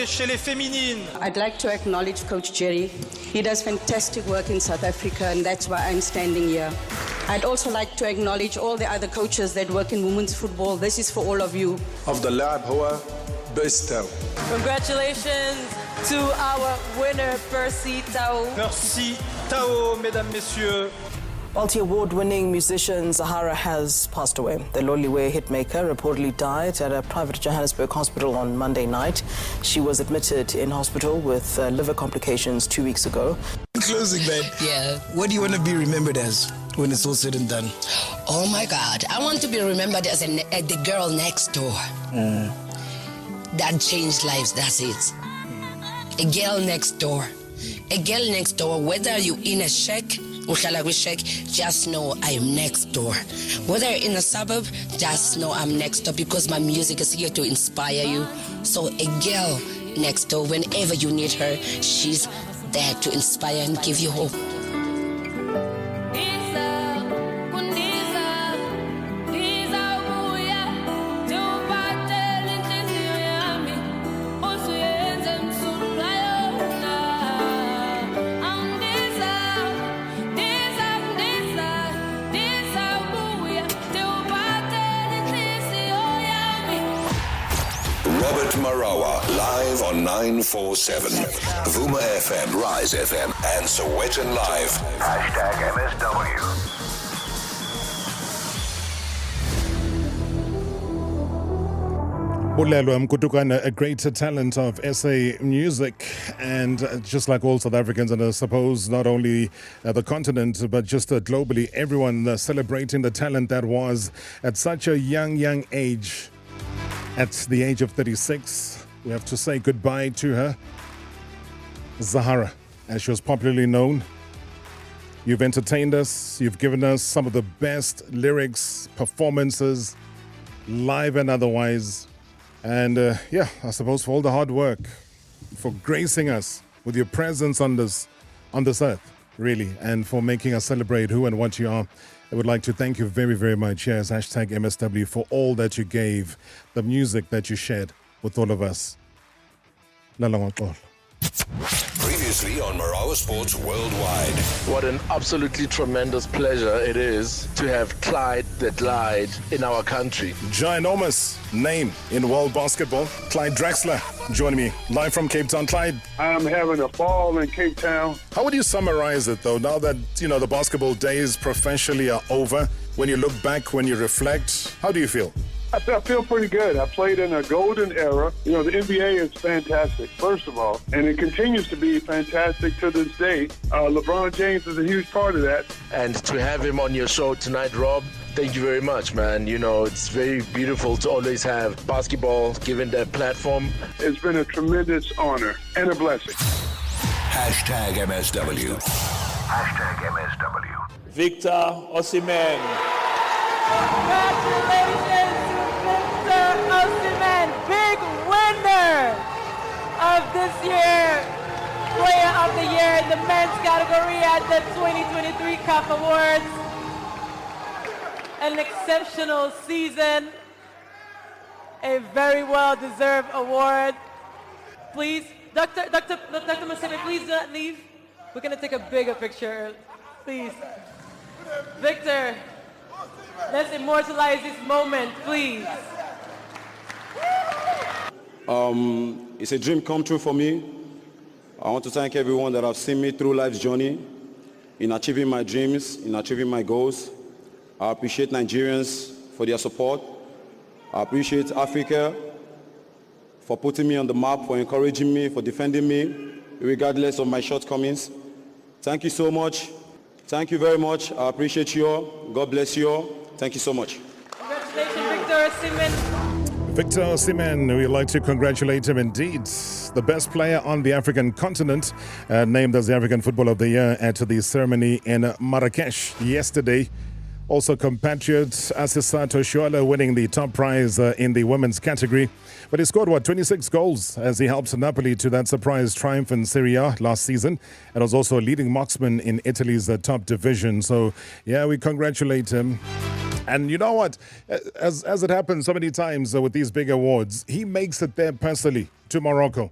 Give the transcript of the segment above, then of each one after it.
et chez les féminines. I'd like to acknowledge Coach Jerry. He does fantastic work in South Africa, and that's why I'm standing here. I'd also like to acknowledge all the other coaches that work in women's football. This is for all of you. أفضل لاعب هو بيستو. Congratulations to our winner, Percy Tau. Percy Tau, mesdames, messieurs. Multi-award-winning musician Zahara has passed away. The Loliwe hitmaker reportedly died at a private Johannesburg hospital on Monday night. She was admitted in hospital with liver complications 2 weeks ago. In closing, man, yeah, what do you want to be remembered as when it's all said and done? Oh my God, I want to be remembered as the girl next door. That changed lives, that's it. A girl next door. A girl next door, whether you in a shack, just know I'm next door. Whether you're in a suburb, just know I'm next door because my music is here to inspire you. So a girl next door, whenever you need her, she's there to inspire and give you hope. Robert Marawa, live on 947. Vuma FM, Rise FM, and Sowetan Live. Hashtag MSW. Bulelwa Mkutukwana, a great talent of SA music, and just like all South Africans, and I suppose not only the continent, but just globally, everyone celebrating the talent that was at such a young age. At the age of 36, we have to say goodbye to her. Zahara, as she was popularly known. You've entertained us. You've given us some of the best lyrics, performances, live and otherwise. And I suppose for all the hard work, for gracing us with your presence on this earth, really, and for making us celebrate who and what you are. I would like to thank you very, very much. Yes, hashtag MSW for all that you gave, the music that you shared with all of us. Previously on Marawa Sports Worldwide. What an absolutely tremendous pleasure it is to have Clyde the Glide in our country. Ginormous name in world basketball. Clyde Draxler joining me live from Cape Town. Clyde, I'm having a ball in Cape Town. How would you summarize it, though, now that, the basketball days professionally are over? When you look back, when you reflect, how do you feel? I feel pretty good. I played in a golden era. The NBA is fantastic, first of all, and it continues to be fantastic to this day. LeBron James is a huge part of that. And to have him on your show tonight, Rob, thank you very much, man. It's very beautiful to always have basketball given that platform. It's been a tremendous honor and a blessing. Hashtag MSW. Hashtag MSW. Victor Osimhen. Congratulations to Victor Osimhen, big winner of this year, Player of the Year in the men's category at the 2023 CAF Awards. An exceptional season, a very well-deserved award. Please, Dr. Masebe, please do not leave. We're going to take a bigger picture, please. Victor, let's immortalize this moment, please. It's a dream come true for me. I want to thank everyone that have seen me through life's journey in achieving my dreams, in achieving my goals. I appreciate Nigerians for their support. I appreciate Africa for putting me on the map, for encouraging me, for defending me, regardless of my shortcomings. Thank you so much. Thank you very much. I appreciate you all. God bless you all. Thank you so much. Congratulations, Victor Osimhen. Victor Osimhen, we'd like to congratulate him indeed. The best player on the African continent, named as the African Footballer of the Year at the ceremony in Marrakesh yesterday. Also, compatriot Asisato Shuala winning the top prize in the women's category. But he scored, 26 goals as he helped Napoli to that surprise triumph in Serie A last season. And was also a leading marksman in Italy's top division. So, yeah, we congratulate him. And you know what? As it happens so many times with these big awards, he makes it there personally to Morocco.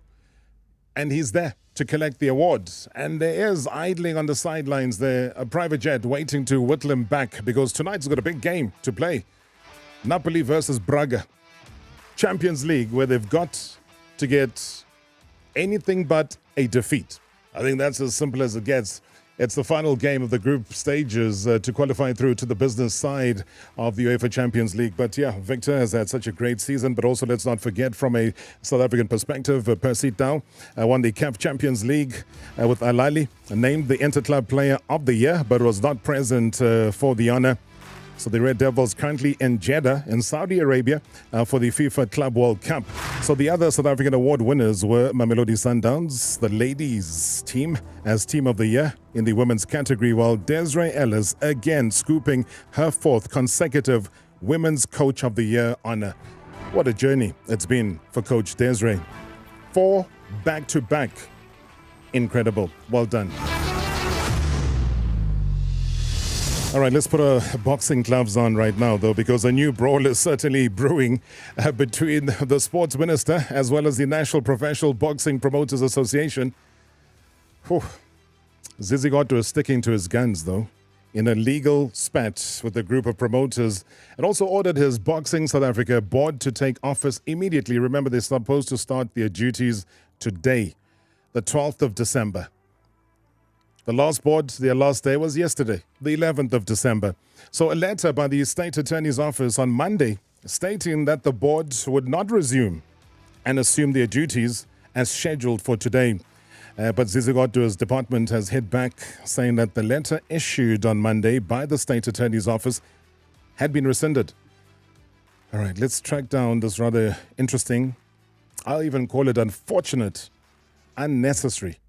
and he's there to collect the award. And there is idling on the sidelines there, a private jet waiting to whittle him back because tonight's got a big game to play. Napoli versus Braga. Champions League, where they've got to get anything but a defeat. I think that's as simple as it gets. It's the final game of the group stages to qualify through to the business side of the UEFA Champions League. But yeah, Victor has had such a great season. But also, let's not forget, from a South African perspective, Percy Tau won the CAF Champions League with Al Ahly, named the Interclub Player of the Year, but was not present for the honor. So the Red Devils currently in Jeddah in Saudi Arabia for the FIFA Club World Cup. So the other South African award winners were Mamelodi Sundowns, the ladies team, as Team of the Year in the women's category, while Desiree Ellis again scooping her fourth consecutive Women's Coach of the Year honor. What a journey it's been for Coach Desiree. 4 back-to-back. Incredible. Well done. All right, let's put our boxing gloves on right now, though, because a new brawl is certainly brewing between the sports minister as well as the National Professional Boxing Promoters Association. Zizi Goto is sticking to his guns, though, in a legal spat with a group of promoters, and also ordered his Boxing South Africa board to take office immediately. Remember, they're supposed to start their duties today, the 12th of December. The last board, their last day was yesterday, the 11th of December. So a letter by the State Attorney's Office on Monday stating that the board would not resume and assume their duties as scheduled for today. But Zizi Goto's department has hit back, saying that the letter issued on Monday by the State Attorney's Office had been rescinded. All right, let's track down this rather interesting, I'll even call it unfortunate, unnecessary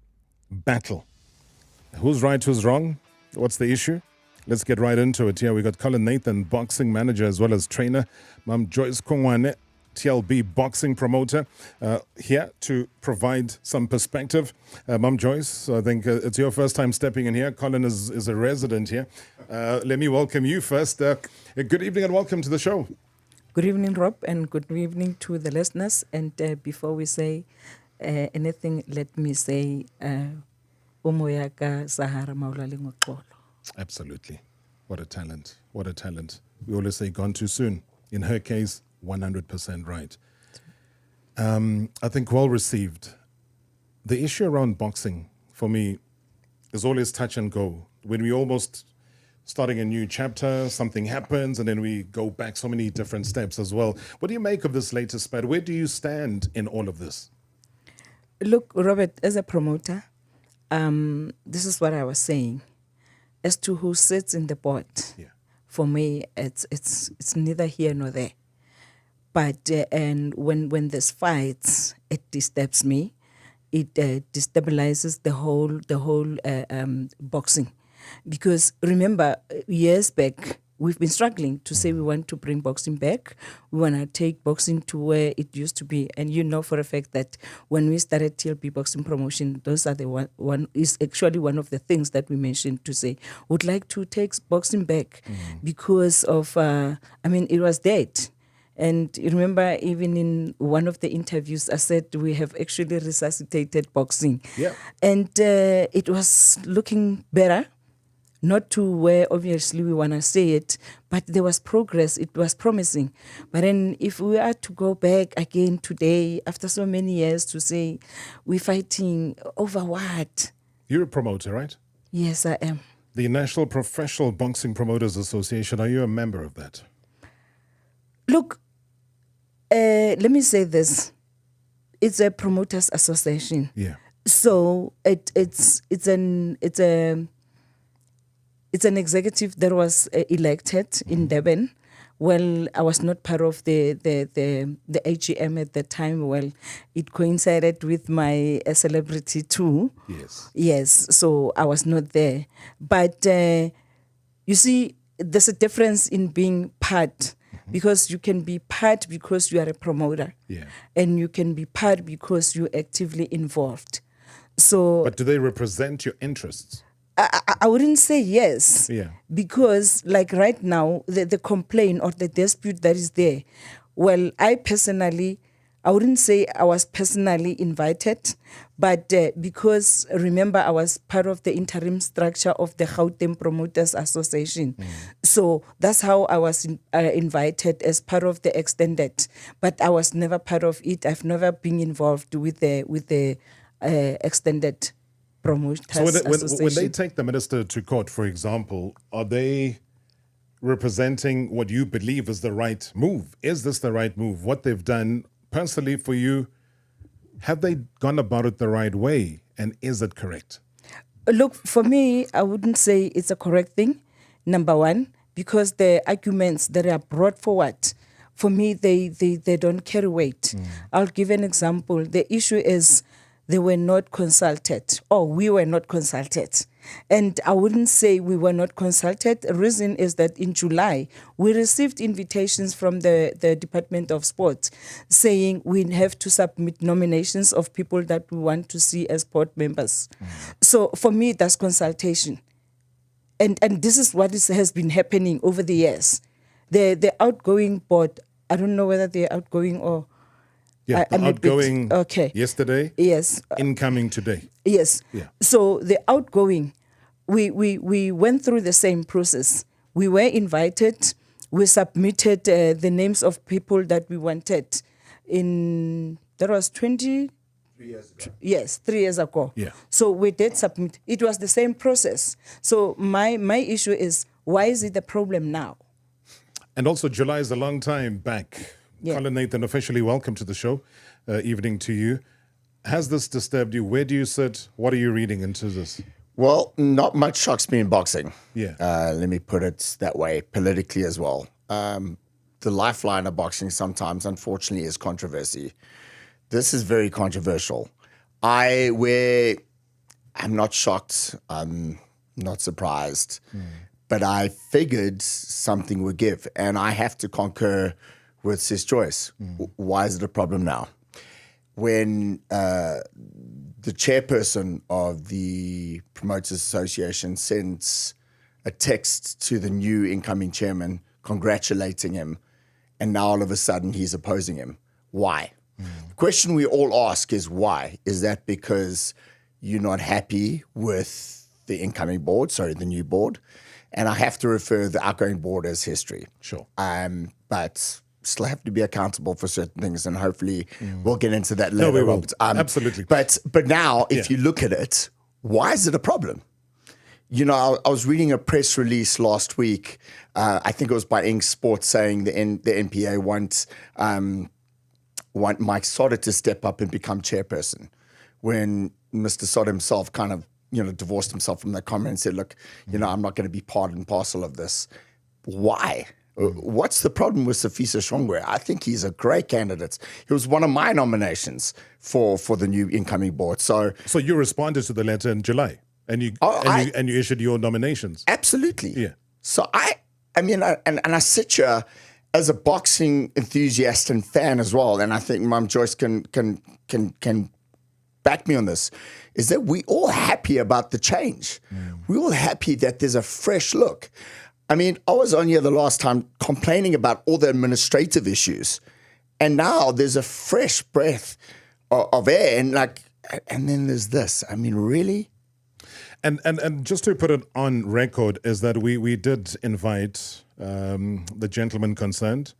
battle. Who's right, who's wrong? What's the issue? Let's get right into it. Here we got Colin Nathan, boxing manager as well as trainer. Mom Joyce Kungwane, TLB boxing promoter, here to provide some perspective. Mom Joyce, I think it's your first time stepping in here. Colin is a resident here. Let me welcome you first. Good evening and welcome to the show. Good evening, Rob, and good evening to the listeners. And before we say anything, let me say... Absolutely. What a talent. What a talent. We always say gone too soon. In her case, 100% right. I think well received. The issue around boxing, for me, is always touch and go. When we almost starting a new chapter, something happens, and then we go back so many different steps as well. What do you make of this latest spat? Where do you stand in all of this? Look, Robert, as a promoter, this is what I was saying. As to who sits in the board, for me, it's neither here nor there. But and when there's fights, it disturbs me. It destabilizes the whole boxing, because remember, years back, we've been struggling to say we want to bring boxing back. We want to take boxing to where it used to be. And you know for a fact that when we started TLP Boxing Promotion, those are the one is actually one of the things that we mentioned to say, would like to take boxing back because of, it was dead. And you remember even in one of the interviews, I said we have actually resuscitated boxing. Yeah. And it was looking better. Not to where obviously we want to say it, but there was progress. It was promising. But then if we are to go back again today, after so many years, to say we're fighting over what? You're a promoter, right? Yes, I am. The National Professional Boxing Promoters Association, are you a member of that? Look, let me say this. It's a promoters association. Yeah. So it's an executive that was elected in Durban. Well, I was not part of the AGM at the time. Well, it coincided with my celebrity too. Yes. Yes, so I was not there. But you see, there's a difference in being part, because you can be part because you are a promoter. Yeah. And you can be part because you're actively involved. So, but do they represent your interests? I wouldn't say yes. Yeah. Because like right now, the complaint or the dispute that is there, well, I personally, I wouldn't say I was personally invited, but because remember I was part of the interim structure of the Gauteng Promoters Association. So that's how I was invited as part of the extended, but I was never part of it. I've never been involved with the extended Promoters So Association. when they take the minister to court, for example, are they representing what you believe is the right move? Is this the right move? What they've done personally for you, have they gone about it the right way? And is it correct? Look, for me, I wouldn't say it's a correct thing, number one, because the arguments that are brought forward, for me, they don't carry weight. I'll give an example. The issue is they were not consulted, or we were not consulted. And I wouldn't say we were not consulted. The reason is that in July, we received invitations from the Department of Sport saying we have to submit nominations of people that we want to see as board members. So for me, that's consultation. And this is what has been happening over the years. The outgoing board, I don't know whether they're outgoing or... Yeah, the outgoing okay. yesterday, yes, incoming today. Yes. Yeah. So the outgoing, we went through the same process. We were invited. We submitted the names of people that we wanted. That was 3 years ago. Yes, 3 years ago. Yeah. So we did submit. It was the same process. So my issue is, why is it a problem now? And also, July is a long time back. Yeah. Colin Nathan, officially welcome to the show. Evening to you. Has this disturbed you? Where do you sit? What are you reading into this? Well, not much shocks me in boxing. Yeah. Let me put it that way, politically as well. The lifeline of boxing sometimes, unfortunately, is controversy. This is very controversial. I'm not shocked. I'm not surprised. But I figured something would give. And I have to concur with Sis Joyce. Why is it a problem now? When the chairperson of the Promoters Association sends a text to the new incoming chairman congratulating him, and now all of a sudden he's opposing him. Why? The question we all ask is why? Is that because you're not happy with the incoming board, the new board? And I have to refer the outgoing board as history. Sure. But still have to be accountable for certain things, and hopefully we'll get into that later. No, we will. Robert. Absolutely. But now, if you look at it, why is it a problem? You know, I was reading a press release last week. I think it was by Ink Sports saying the NPA want Mike Sodder to step up and become chairperson. When Mr. Sodder himself kind of divorced himself from that comment and said, "Look, I'm not going to be part and parcel of this." Why? What's the problem with Safisa Shongwe? I think he's a great candidate. He was one of my nominations for the new incoming board. So you responded to the letter in July, and you issued your nominations. Absolutely. Yeah. So I sit here as a boxing enthusiast and fan as well, and I think Mum Joyce can back me on this. Is that we all happy about the change? We're all happy that there's a fresh look. I mean, I was on here the last time complaining about all the administrative issues, and now there's a fresh breath of air, and then there's this. I mean, really? And just to put it on record is that we did invite the gentleman concerned,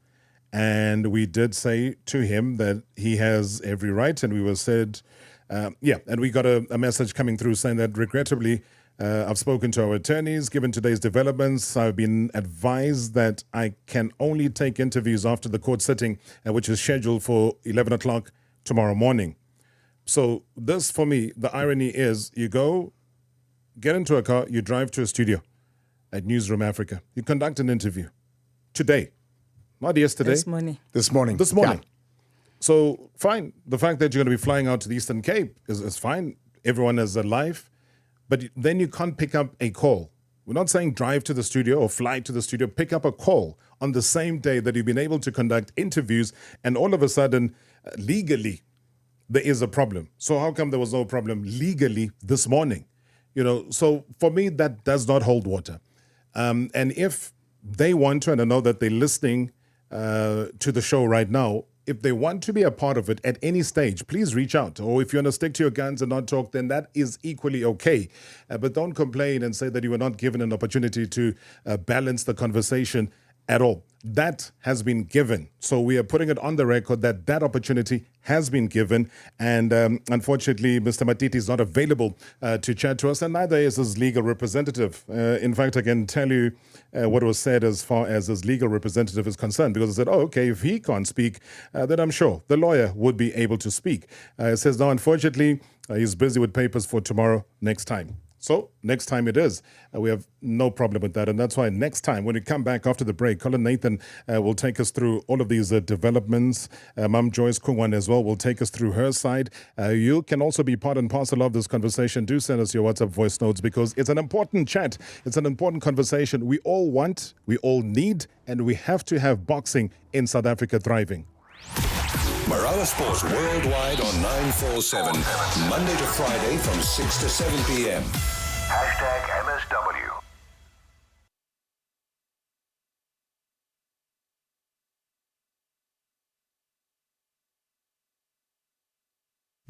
and we did say to him that he has every right, and we were said, and we got a message coming through saying that regrettably, I've spoken to our attorneys. Given today's developments, I've been advised that I can only take interviews after the court sitting, which is scheduled for 11 o'clock tomorrow morning. So this, for me, the irony is you go, get into a car, you drive to a studio at Newsroom Africa. You conduct an interview today, not yesterday. This morning. This morning. Yeah. So fine. The fact that you're going to be flying out to the Eastern Cape is fine. Everyone has a life. But then you can't pick up a call. We're not saying drive to the studio or fly to the studio. Pick up a call on the same day that you've been able to conduct interviews, and all of a sudden, legally, there is a problem. So how come there was no problem legally this morning? So for me, that does not hold water. And if they want to, and I know that they're listening to the show right now, if they want to be a part of it at any stage, please reach out. Or if you want to stick to your guns and not talk, then that is equally okay. But don't complain and say that you were not given an opportunity to balance the conversation at all. That has been given. So we are putting it on the record that that opportunity has been given. And unfortunately, Mr. Matiti is not available to chat to us, and neither is his legal representative. In fact, I can tell you what was said as far as his legal representative is concerned, because I said, oh, okay, if he can't speak, then I'm sure the lawyer would be able to speak. It says, no, unfortunately, he's busy with papers for tomorrow, next time. So next time it is. We have no problem with that. And that's why next time, when we come back after the break, Colin Nathan will take us through all of these developments. Mum Joyce Kungwane as well will take us through her side. You can also be part and parcel of this conversation. Do send us your WhatsApp voice notes, because it's an important chat. It's an important conversation. We all want, we all need, and we have to have boxing in South Africa thriving. Marawa Sports Worldwide on 947, Monday to Friday from 6 to 7 p.m. #MSW.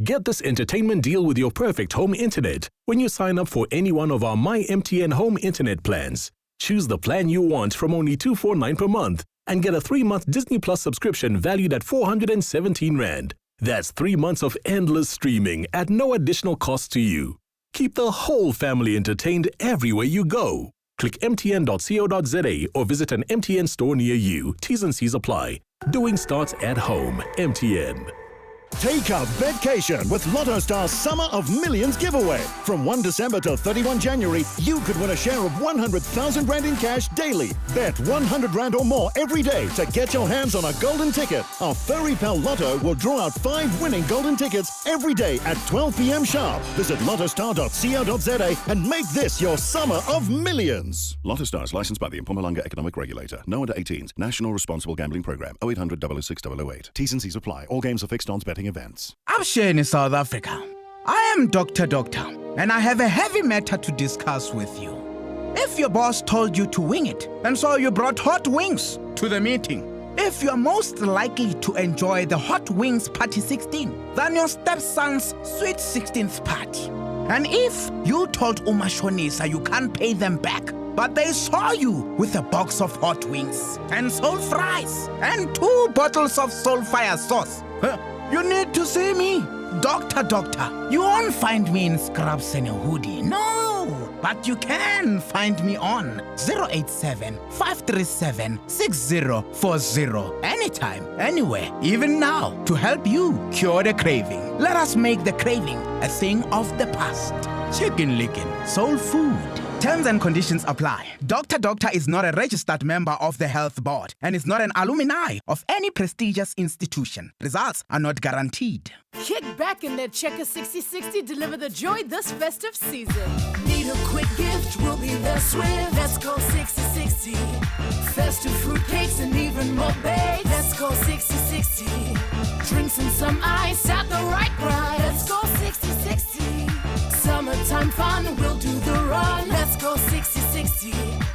Get this entertainment deal with your perfect home internet when you sign up for any one of our My MTN home internet plans. Choose the plan you want from only $249 per month and get a 3-month Disney Plus subscription valued at 417 Rand. That's 3 months of endless streaming at no additional cost to you. Keep the whole family entertained everywhere you go. Click mtn.co.za or visit an MTN store near you. T's and C's apply. Doing starts at home. MTN. Take a vacation with Lotto Star's Summer of Millions giveaway. From 1 December to 31 January, you could win a share of 100,000 Rand in cash daily. Bet 100 Rand or more every day to get your hands on a golden ticket. Our Furry Pal Lotto will draw out 5 winning golden tickets every day at 12 p.m. sharp. Visit lottostar.co.za and make this your Summer of Millions. Lotto Stars, licensed by the Mpumalanga Economic Regulator. No under 18s. National Responsible Gambling Program. 0800 006 008. T's and C's apply. All games are fixed odds betting events. I'm Shane in South Africa. I am Dr. and I have a heavy matter to discuss with you. If your boss told you to wing it, and so you brought hot wings to the meeting, if you are most likely to enjoy the Hot Wings Party 16 than your stepson's Sweet 16th party, and if you told Umashonisa you can't pay them back, but they saw you with a box of hot wings and soul fries and 2 bottles of Soulfire sauce, you need to see me. Doctor, you won't find me in scrubs and a hoodie. No, but you can find me on 087-537-6040. Anytime, anywhere, even now, to help you cure the craving. Let us make the craving a thing of the past. Chicken licking, soul food. Terms and conditions apply. Dr. is not a registered member of the Health Board and is not an alumni of any prestigious institution. Results are not guaranteed. Kick back and let Checker 6060 deliver the joy this festive season. Need a quick gift? We'll be there swift. Let's go 6060. Festive fruitcakes and even more bakes. Let's go 6060. Drinks and some ice at the right price. Let's go 6060. Summertime fun, we'll do the run. Let's go 6060.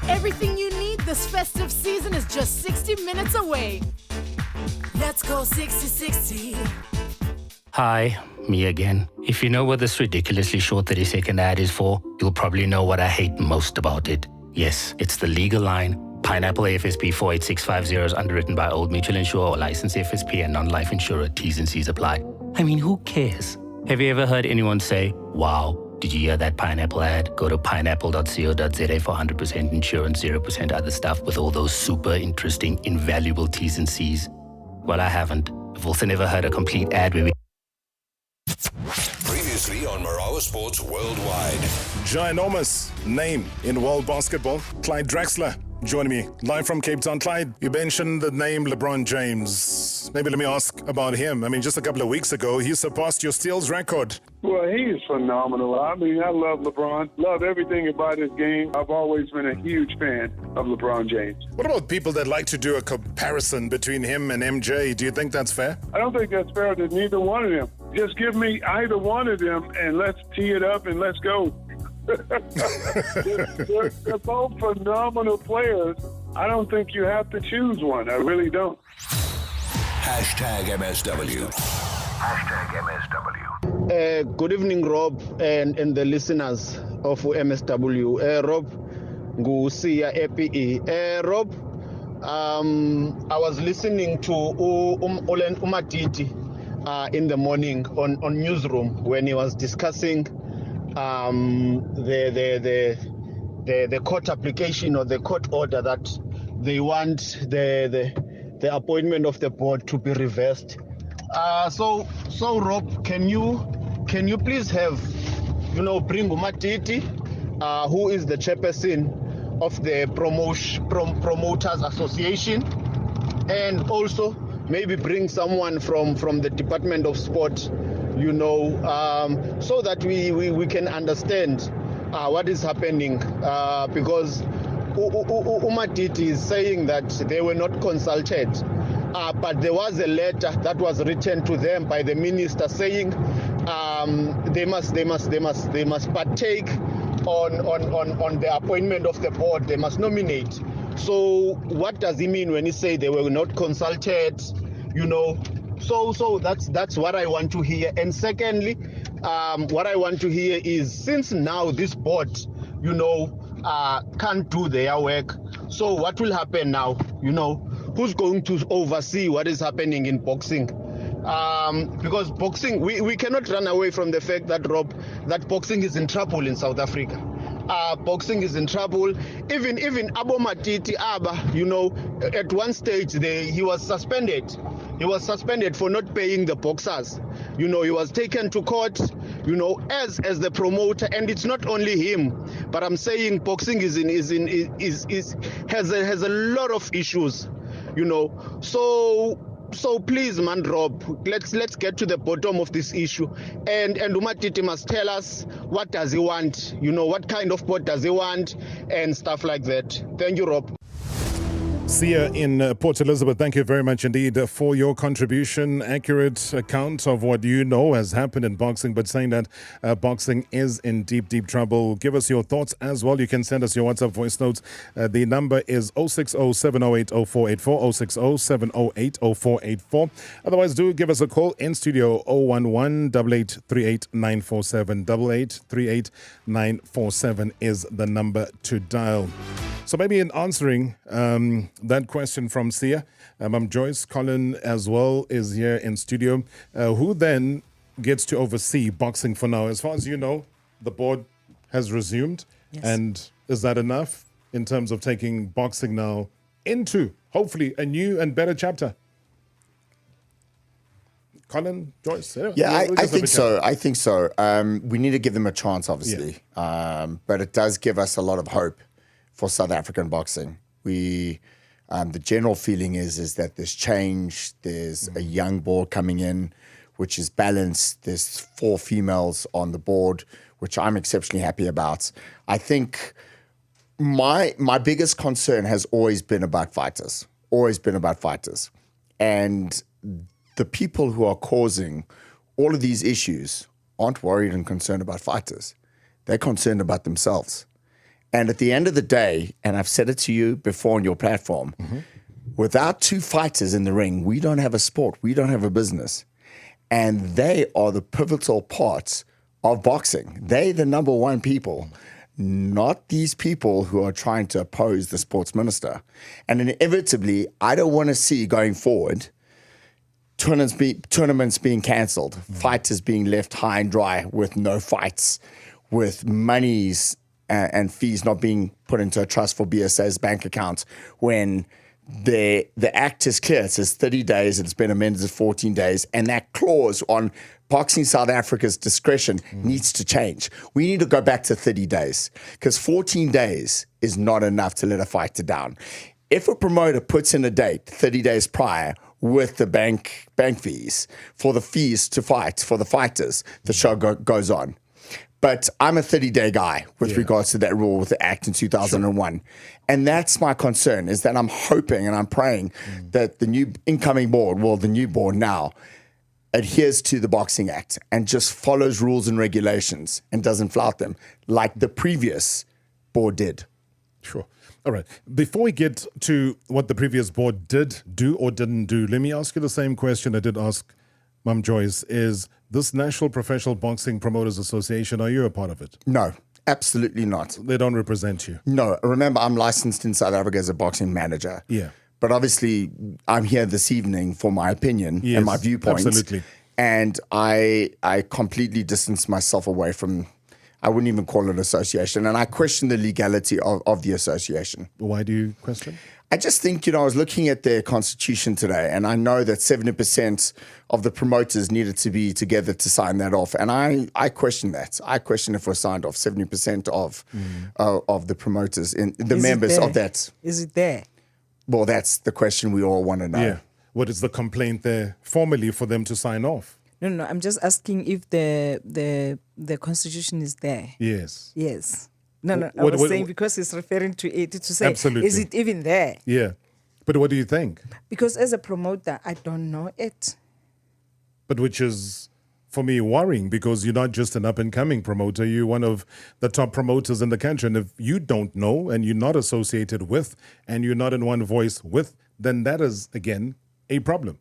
Everything you need this festive season is just 60 minutes away. Let's go 6060. Hi, me again. If you know what this ridiculously short 30-second ad is for, you'll probably know what I hate most about it. Yes, it's the legal line. Pineapple AFSP 48650 is underwritten by Old Mutual Insurer or licensed FSP and non-life insurer. T's and C's apply. I mean, who cares? Have you ever heard anyone say, wow, did you hear that pineapple ad? Go to pineapple.co.za for 100% insurance, 0% other stuff with all those super interesting, invaluable T's and C's. Well, I haven't. I've also never heard a complete ad where we... Previously on Marawa Sports Worldwide. Ginormous name in world basketball, Clyde Draxler. Joining me live from Cape Town. Clyde, you mentioned the name LeBron James. Maybe let me ask about him. I mean, just a couple of weeks ago, he surpassed your steals record. Well, he is phenomenal. I mean, I love LeBron. Love everything about his game. I've always been a huge fan of LeBron James. What about people that like to do a comparison between him and MJ? Do you think that's fair? I don't think that's fair to neither one of them. Just give me either one of them and let's tee it up and let's go. They're both phenomenal players. I don't think you have to choose one. I really don't. #MSW. #MSW. Good evening, Rob, and the listeners of MSW. Rob, Ngusia EPE. Rob, I was listening to Olen Umatiti in the morning on Newsroom when he was discussing the court application or the court order that they want the appointment of the board to be reversed. So Rob, can you please have, bring Umatiti, who is the chairperson of the Promoters Association, and also maybe bring someone from the Department of Sport, so that we can understand what is happening, because Umatiti is saying that they were not consulted, but there was a letter that was written to them by the minister saying they must partake on the appointment of the board. They must nominate. So what does he mean when he say they were not consulted? So that's what I want to hear. And secondly, what I want to hear is, since now this board, can't do their work, so what will happen now? Who's going to oversee what is happening in boxing? Because boxing, we cannot run away from the fact that, Rob, that boxing is in trouble in South Africa. Boxing is in trouble. Even Abo Matiti Aba, at one stage he was suspended. He was suspended for not paying the boxers. He was taken to court, as the promoter, and it's not only him, but I'm saying boxing has a lot of issues, So please, man, Rob, let's get to the bottom of this issue. And Umatiti must tell us, what does he want? What kind of board does he want, and stuff like that. Thank you, Rob. Sia in Port Elizabeth, thank you very much indeed for your contribution. Accurate account of what you know has happened in boxing, but saying that boxing is in deep, deep trouble. Give us your thoughts as well. You can send us your WhatsApp voice notes. The number is 060-708-0484, 060-708-0484. Otherwise, do give us a call in studio, 011-8838-947. 8838-947 is the number to dial. So maybe in answering that question from Sia, Joyce Colin as well is here in studio. Who then gets to oversee boxing for now? As far as you know, the board has resumed. Yes. And is that enough in terms of taking boxing now into, hopefully, a new and better chapter? Colin, Joyce? Yeah, I think so. I think so. We need to give them a chance, obviously. Yeah. But it does give us a lot of hope for South African boxing. The general feeling is that there's change. There's a young board coming in, which is balanced. There's 4 females on the board, which I'm exceptionally happy about. I think my biggest concern has always been about fighters. And the people who are causing all of these issues aren't worried and concerned about fighters. They're concerned about themselves. And at the end of the day, and I've said it to you before on your platform, without 2 fighters in the ring, we don't have a sport. We don't have a business. And they are the pivotal parts of boxing. They're the number one people, not these people who are trying to oppose the sports minister. And inevitably, I don't want to see going forward tournaments being cancelled, fighters being left high and dry with no fights, with monies and fees not being put into a trust for BSA's bank accounts, when the act is clear. It says 30 days and it's been amended to 14 days. And that clause on Boxing South Africa's discretion needs to change. We need to go back to 30 days, because 14 days is not enough to let a fighter down. If a promoter puts in a date 30 days prior with the bank fees for the fees to fight for the fighters, the show goes on. But I'm a 30-day guy with regards to that rule with the Act in 2001. Sure. And that's my concern, is that I'm hoping and I'm praying that the new incoming board, well, the new board now, adheres to the Boxing Act and just follows rules and regulations and doesn't flout them like the previous board did. Sure. All right. Before we get to what the previous board did do or didn't do, let me ask you the same question I did ask Mum Joyce. Is this National Professional Boxing Promoters Association, are you a part of it? No, absolutely not. They don't represent you? No. Remember, I'm licensed in South Africa as a boxing manager. Yeah. But obviously, I'm here this evening for my opinion and my viewpoint. Absolutely. And I completely distance myself away from, I wouldn't even call it an association. And I question the legality of the association. Why do you question? I just think, I was looking at their constitution today, and I know that 70% of the promoters needed to be together to sign that off. And I question that. I question if we're signed off 70% of the promoters, the members of that. Is it there? Well, that's the question we all want to know. Yeah. What is the complaint there formally for them to sign off? No. I'm just asking if the constitution is there. Yes. Yes. No. I was saying because he's referring to it to say, Absolutely. is it even there? Yeah. But what do you think? Because as a promoter, I don't know it. But which is, for me, worrying, because you're not just an up-and-coming promoter. You're one of the top promoters in the country. And if you don't know and you're not associated with and you're not in one voice with, then that is, again, a problem.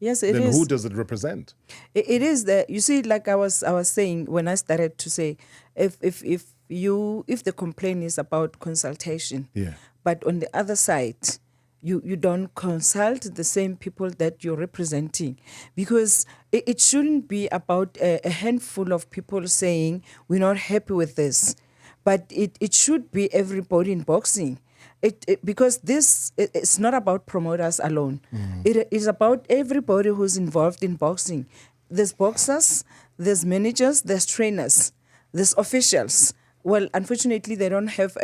Yes, it is. Then who does it represent? It is that, you see, like I was saying when I started to say, if the complaint is about consultation, but on the other side, you don't consult the same people that you're representing, because it shouldn't be about a handful of people saying we're not happy with this, but it should be everybody in boxing. Because this it's not about promoters alone. It is about everybody who's involved in boxing. There's boxers, there's managers, there's trainers, there's officials. Well, unfortunately, they don't have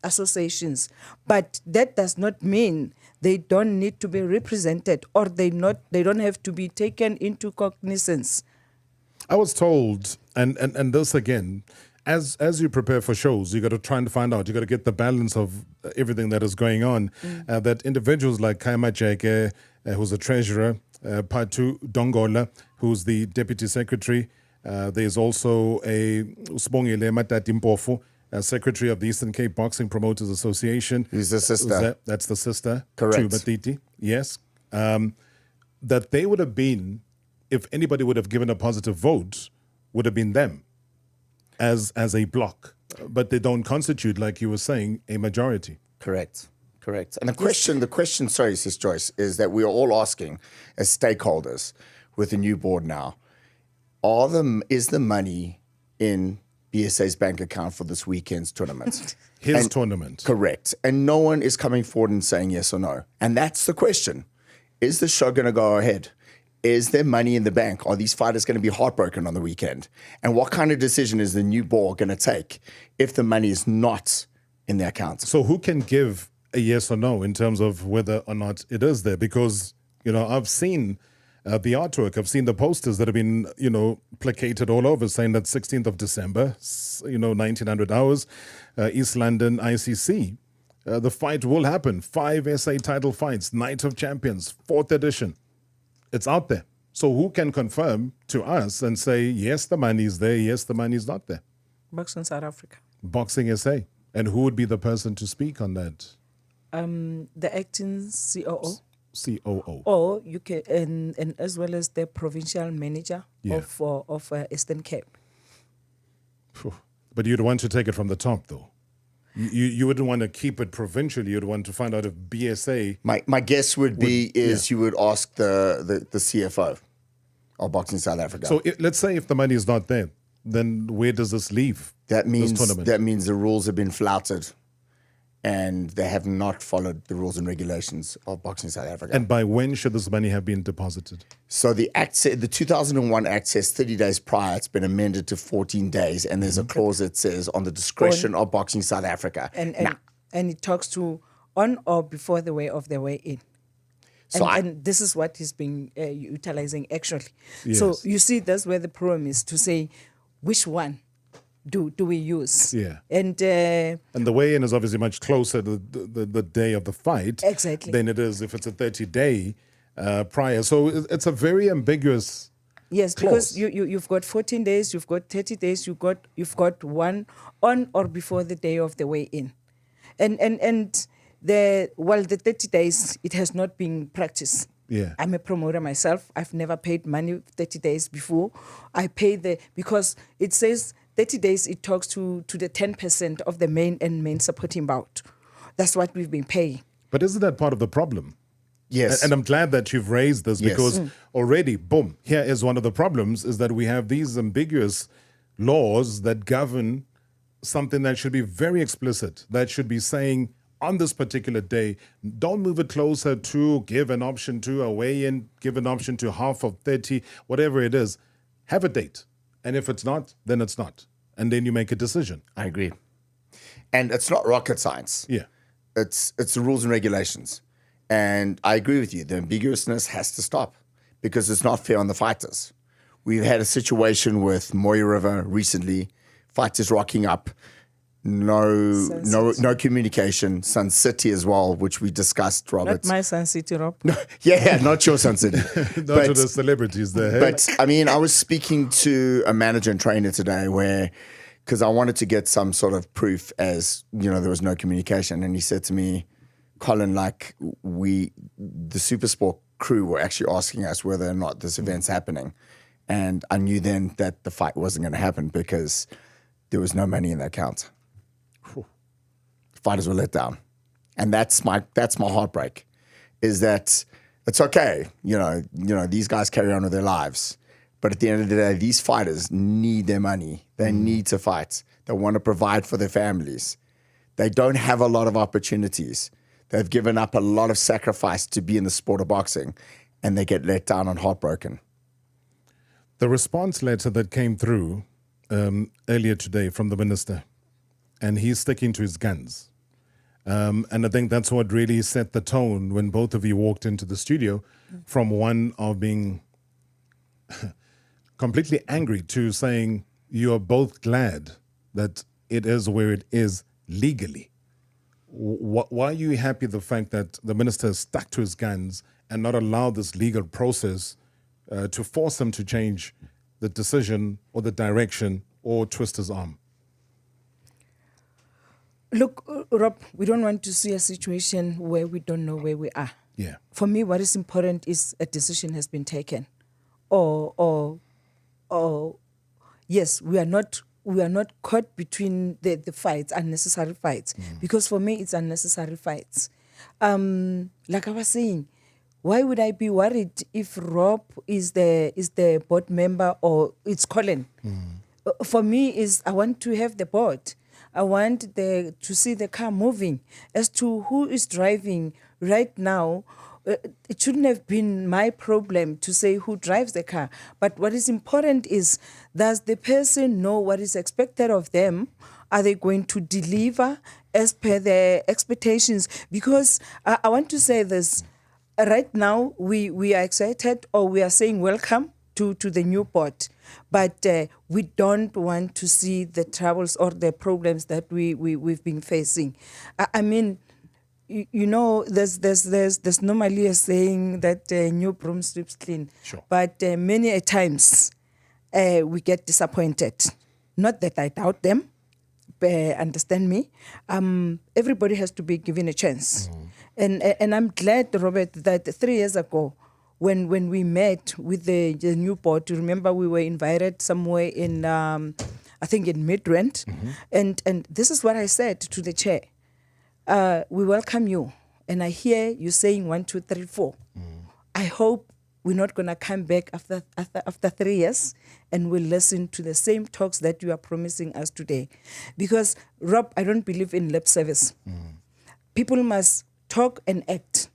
associations, but that does not mean they don't need to be represented or they don't have to be taken into cognizance. I was told, and this again, as you prepare for shows, you got to try and find out. You got to get the balance of everything that is going on. That individuals like Kaima Jeke, who's a treasurer, Patu Dongola, who's the deputy secretary. There's also a Usbongile Matatimpofu, secretary of the Eastern Cape Boxing Promoters Association. Who's the sister? That's the sister. Correct. Batiti. Yes. That they would have been, if anybody would have given a positive vote, would have been them as a block. But they don't constitute, like you were saying, a majority. Correct. And the question, sorry, Sis Joyce, is that we are all asking as stakeholders with the new board now, is the money in BSA's bank account for this weekend's tournament? His tournament. Correct. And no one is coming forward and saying yes or no. And that's the question. Is the show going to go ahead? Is there money in the bank? Are these fighters going to be heartbroken on the weekend? And what kind of decision is the new board going to take if the money is not in their account? So who can give a yes or no in terms of whether or not it is there? Because, I've seen the artwork, I've seen the posters that have been, placated all over saying that 16th of December, 1900 hours, East London ICC. The fight will happen. 5 SA title fights, Night of Champions, 4th edition. It's out there. So who can confirm to us and say, yes, the money's there, yes, the money's not there? Boxing South Africa. Boxing SA. And who would be the person to speak on that? The acting COO. COO. Or you can, and as well as the provincial manager of Eastern Cape. But you'd want to take it from the top, though. You wouldn't want to keep it provincially. You'd want to find out if BSA... My guess would be you would ask the CFO of Boxing South Africa. So let's say if the money is not there, then where does this leave? That means this tournament? That means the rules have been flouted and they have not followed the rules and regulations of Boxing South Africa. And by when should this money have been deposited? So the 2001 Act says 30 days prior. It's been amended to 14 days, and there's a clause that says on the discretion of Boxing South Africa. And it talks to on or before the way of the way in. And this is what is being utilizing actually. Yes. So you see, that's where the problem is, to say which one do we use? Yeah. And the weigh-in is obviously much closer to the day of the fight. Exactly. Than it is if it's a 30-day prior. So it's a very ambiguous Yes, clause. because you've got 14 days, you've got 30 days, you've got one on or before the day of the weigh-in. And the 30 days, it has not been practiced. Yeah. I'm a promoter myself. I've never paid money 30 days before. I pay because it says 30 days, it talks to the 10% of the main supporting bout. That's what we've been paying. But isn't that part of the problem? Yes. And I'm glad that you've raised this Yes. because already, boom, here is one of the problems is that we have these ambiguous laws that govern something that should be very explicit, that should be saying on this particular day, don't move it closer to, give an option to a weigh-in, give an option to half of 30, whatever it is. Have a date. And if it's not, then it's not. And then you make a decision. I agree. And it's not rocket science. Yeah. It's the rules and regulations. And I agree with you. The ambiguousness has to stop because it's not fair on the fighters. We've had a situation with Moya River recently, fighters rocking up, no communication. Sun City as well, which we discussed, Robert. Not my Sun City, Rob. Yeah, not your Sun City. Not to the celebrities there. Hey? But I mean, I was speaking to a manager and trainer today because I wanted to get some sort of proof as, there was no communication. And he said to me, Colin, the Supersport crew were actually asking us whether or not this event's happening. And I knew then that the fight wasn't going to happen because there was no money in the account. Fighters were let down. And that's my heartbreak, is that it's okay. These guys carry on with their lives. But at the end of the day, these fighters need their money. They need to fight. They want to provide for their families. They don't have a lot of opportunities. They've given up a lot of sacrifice to be in the sport of boxing, and they get let down and heartbroken. The response letter that came through earlier today from the minister, and he's sticking to his guns. And I think that's what really set the tone when both of you walked into the studio, from one of being completely angry to saying you are both glad that it is where it is legally. Why are you happy the fact that the minister stuck to his guns and not allow this legal process to force him to change the decision or the direction or twist his arm? Look, Rob, we don't want to see a situation where we don't know where we are. Yeah. For me, what is important is a decision has been taken. Or yes, we are not caught between the fights, unnecessary fights. Because for me, it's unnecessary fights. Like I was saying, why would I be worried if Rob is the board member or it's Colin? For me, I want to have the board. I want to see the car moving. As to who is driving right now, it shouldn't have been my problem to say who drives the car. But what is important is, does the person know what is expected of them? Are they going to deliver as per their expectations? Because I want to say this. Right now, we are excited, or we are saying welcome to the new board. But we don't want to see the troubles or the problems that we've been facing. I mean, there's normally a saying that new broom sweeps clean. Sure. But many a times we get disappointed. Not that I doubt them, understand me. Everybody has to be given a chance. And I'm glad, Robert, that 3 years ago, when we met with the new board, you remember we were invited somewhere in, I think in Midrand, and this is what I said to the chair. We welcome you, and I hear you saying 1, 2, 3, 4. I hope we're not going to come back after 3 years and we'll listen to the same talks that you are promising us today. Because, Rob, I don't believe in lip service. People must talk and act.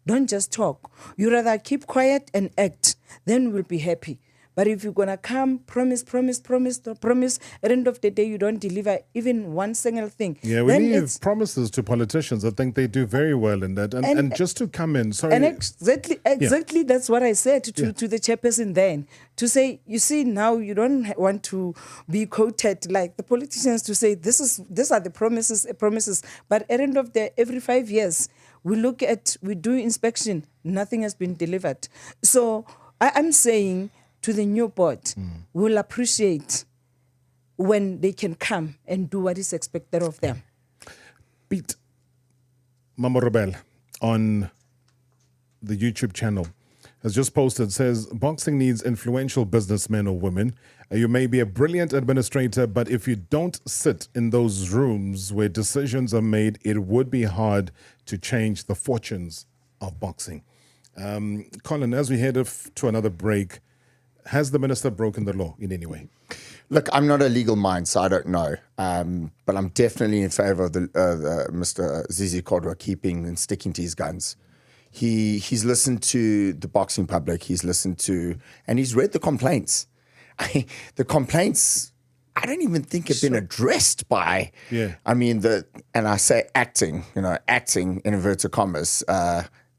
Don't just talk. You rather keep quiet and act. Then we'll be happy. But if you're going to come, promise, at the end of the day, you don't deliver even one single thing. Yeah, we leave promises to politicians. I think they do very well in that. And just to come in, sorry. And exactly that's what I said to the chairperson then. To say, you see, now you don't want to be quoted like the politicians to say, these are the promises. But at the end of every 5 years, we do inspection, nothing has been delivered. So I'm saying to the new board, we'll appreciate when they can come and do what is expected of them. Pete, Mama Rebel on the YouTube channel has just posted, says, boxing needs influential businessmen or women. You may be a brilliant administrator, but if you don't sit in those rooms where decisions are made, it would be hard to change the fortunes of boxing. Colin, as we head off to another break, has the minister broken the law in any way? Look, I'm not a legal mind, so I don't know. But I'm definitely in favor of the Mr. Zizi Kodwa keeping and sticking to his guns. He's listened to the boxing public. He's listened to, and he's read the complaints. The complaints, I don't even think have been addressed by. Yeah. I mean, and I say acting in inverted commas.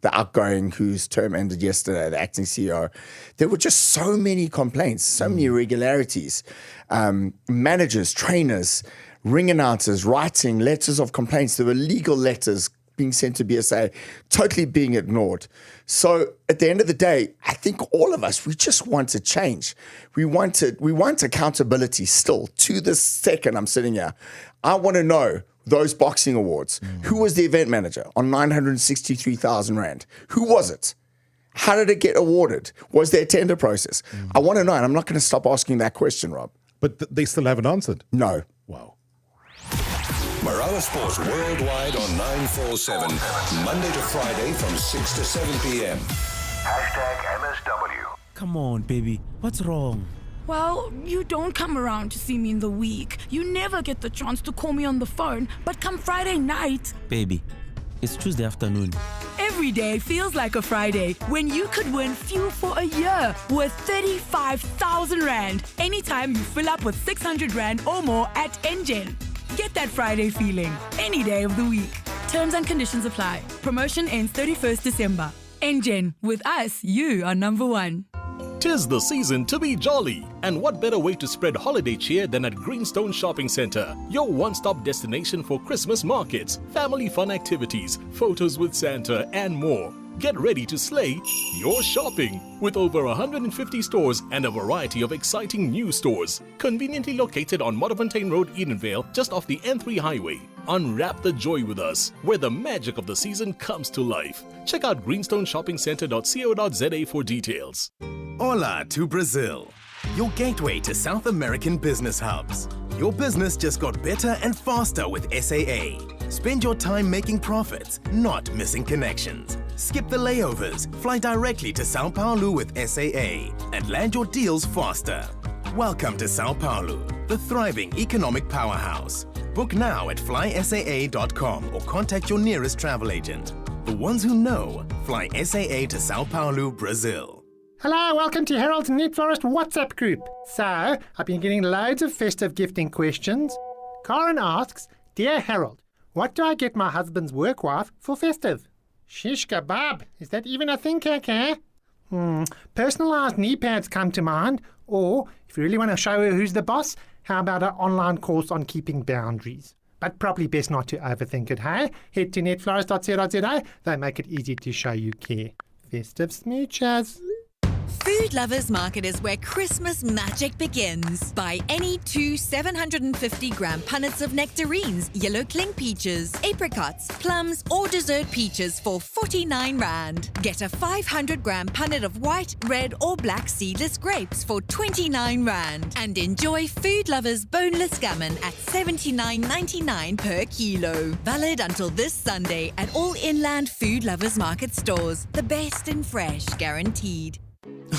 The outgoing, whose term ended yesterday, the acting CEO. There were just so many complaints, so many irregularities. Managers, trainers, ring announcers writing letters of complaints. There were legal letters being sent to BSA, totally being ignored. So at the end of the day, I think all of us, we just want to change. We want accountability still. To this second I'm sitting here, I want to know those boxing awards. Who was the event manager on 963,000 Rand? Who was it? How did it get awarded? Was there a tender process? I want to know, and I'm not going to stop asking that question, Rob. But they still haven't answered? No. Wow. Marawa Sports Worldwide on 947, Monday to Friday from 6 to 7 p.m. #MSW. Come on, baby. What's wrong? Well, you don't come around to see me in the week. You never get the chance to call me on the phone. But come Friday night, Baby, it's Tuesday afternoon. every day feels like a Friday when you could win fuel for a year worth 35,000 Rand anytime you fill up with 600 Rand or more at Engen. Get that Friday feeling any day of the week. Terms and conditions apply. Promotion ends 31st December. Engen, with us, you are number one. 'Tis the season to be jolly, and what better way to spread holiday cheer than at Greenstone Shopping Centre, your one-stop destination for Christmas markets, family fun activities, photos with Santa, and more. Get ready to slay your shopping with over 150 stores and a variety of exciting new stores. Conveniently located on Modderfontein Road, Edenvale, just off the N3 highway. Unwrap the joy with us, where the magic of the season comes to life. Check out greenstoneshoppingscentre.co.za for details. Hola to Brazil, your gateway to South American business hubs. Your business just got better and faster with SAA. Spend your time making profits, not missing connections. Skip the layovers, fly directly to Sao Paulo with SAA, and land your deals faster. Welcome to Sao Paulo, the thriving economic powerhouse. Book now at flysaa.com or contact your nearest travel agent. The ones who know, fly SAA to Sao Paulo, Brazil. Hello, welcome to Harold's Net Forest WhatsApp group. So, I've been getting loads of festive gifting questions. Karen asks, Dear Harold, what do I get my husband's work wife for festive? Shish kebab. Is that even a thing, Kaka? Personalised knee pads come to mind. Or, if you really want to show her who's the boss, how about an online course on keeping boundaries? But probably best not to overthink it, hey? Head to netflorist.co.za. They make it easy to show you care. Festive smoochers. Food Lovers Market is where Christmas magic begins. Buy any 2 750-gram punnets of nectarines, yellow cling peaches, apricots, plums, or dessert peaches for 49 Rand. Get a 500-gram punnet of white, red, or black seedless grapes for 29 Rand. And enjoy Food Lovers boneless gammon at 79.99 per kilo. Valid until this Sunday at all inland Food Lovers Market stores. The best in fresh, guaranteed.